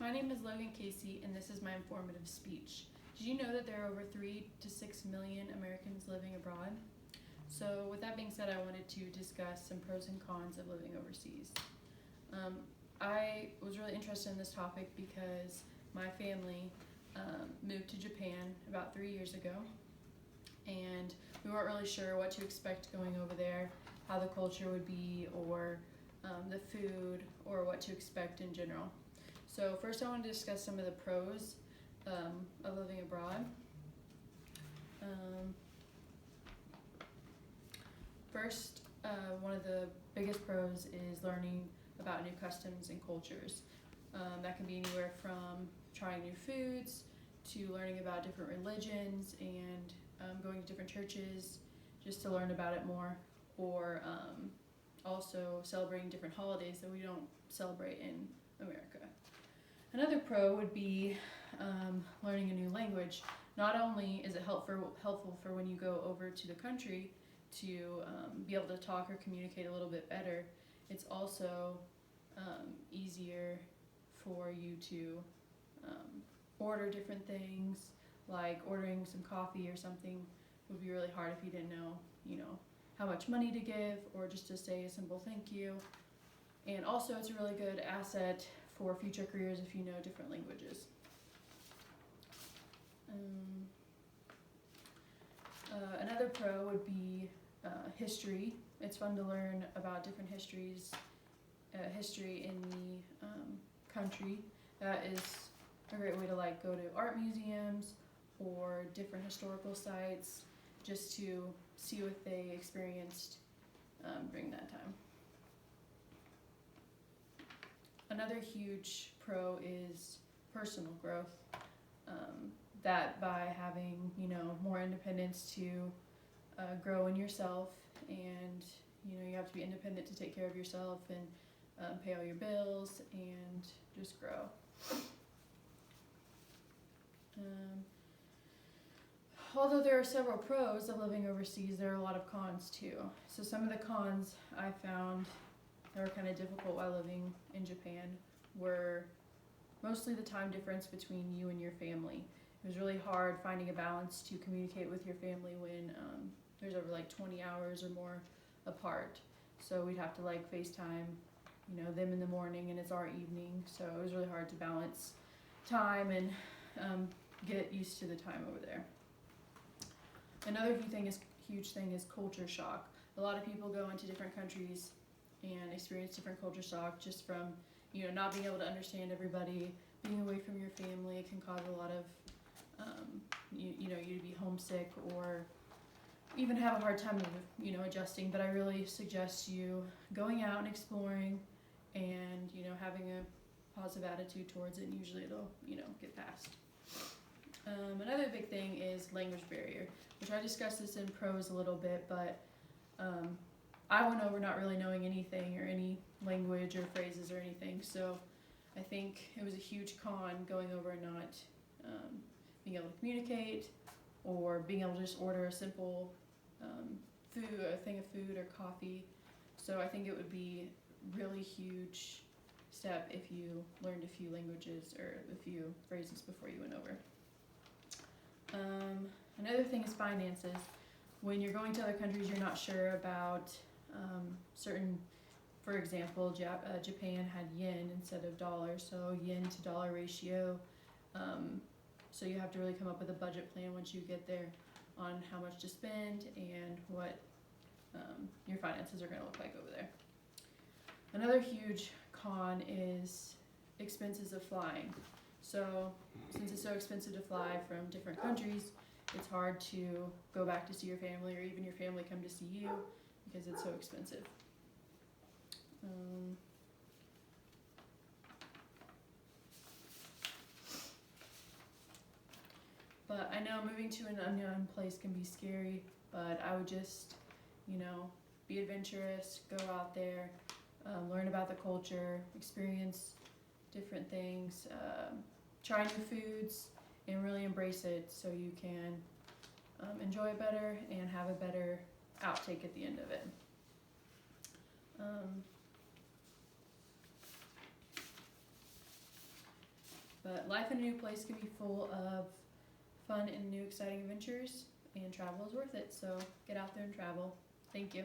My name is Logan Casey, and this is my informative speech. Did you know that there are over 3 to 6 million Americans living abroad? So with that being said, I wanted to discuss some pros and cons of living overseas. I was really interested in this topic because my family moved to Japan about 3 years ago, and we weren't really sure what to expect going over there, how the culture would be, or the food, or what to expect in general. So first I want to discuss some of the pros of living abroad. First, one of the biggest pros is learning about new customs and cultures. That can be anywhere from trying new foods to learning about different religions and going to different churches just to learn about it more, or also celebrating different holidays that we don't celebrate in America. Another pro would be learning a new language. Not only is it helpful for when you go over to the country to be able to talk or communicate a little bit better, it's also easier for you to order different things, like ordering some coffee or something would be really hard if you didn't know, how much money to give, or just to say a simple thank you. And also it's a really good asset for future careers if you know different languages. Another pro would be history. It's fun to learn about different history in the country. That is a great way to go to art museums or different historical sites just to see what they experienced during that time. Another huge pro is personal growth. That by having more independence to grow in yourself, and you have to be independent to take care of yourself and pay all your bills and just grow. Although there are several pros of living overseas, there are a lot of cons too. So some of the cons I found that were kind of difficult while living in Japan were mostly the time difference between you and your family. It was really hard finding a balance to communicate with your family when there's over 20 hours or more apart. So we'd have to FaceTime, them in the morning and it's our evening. So it was really hard to balance time and get used to the time over there. Another huge thing is culture shock. A lot of people go into different countries and experience different culture shock just from not being able to understand everybody. Being away from your family can cause a lot of you to be homesick or even have a hard time adjusting. But I really suggest you going out and exploring and having a positive attitude towards it, and usually it'll get past. Another big thing is language barrier, which I discussed this in pros a little bit, but I went over not really knowing anything or any language or phrases or anything, so I think it was a huge con going over and not being able to communicate, or being able to just order a simple a thing of food or coffee. So I think it would be a really huge step if you learned a few languages or a few phrases before you went over. Another thing is finances. When you're going to other countries, you're not sure about certain, for example, Japan had yen instead of dollars, so yen to dollar ratio. So you have to really come up with a budget plan once you get there on how much to spend and what your finances are going to look like over there. Another huge con is expenses of flying. So since it's so expensive to fly from different countries, it's hard to go back to see your family, or even your family come to see you, because it's so expensive. But I know moving to an unknown place can be scary, but I would just, be adventurous, go out there, learn about the culture, experience different things, try new foods, and really embrace it so you can enjoy it better and have a better outtake at the end of it. in a new place can be full of fun and new exciting adventures, and travel is worth it. So get out there and travel. Thank you.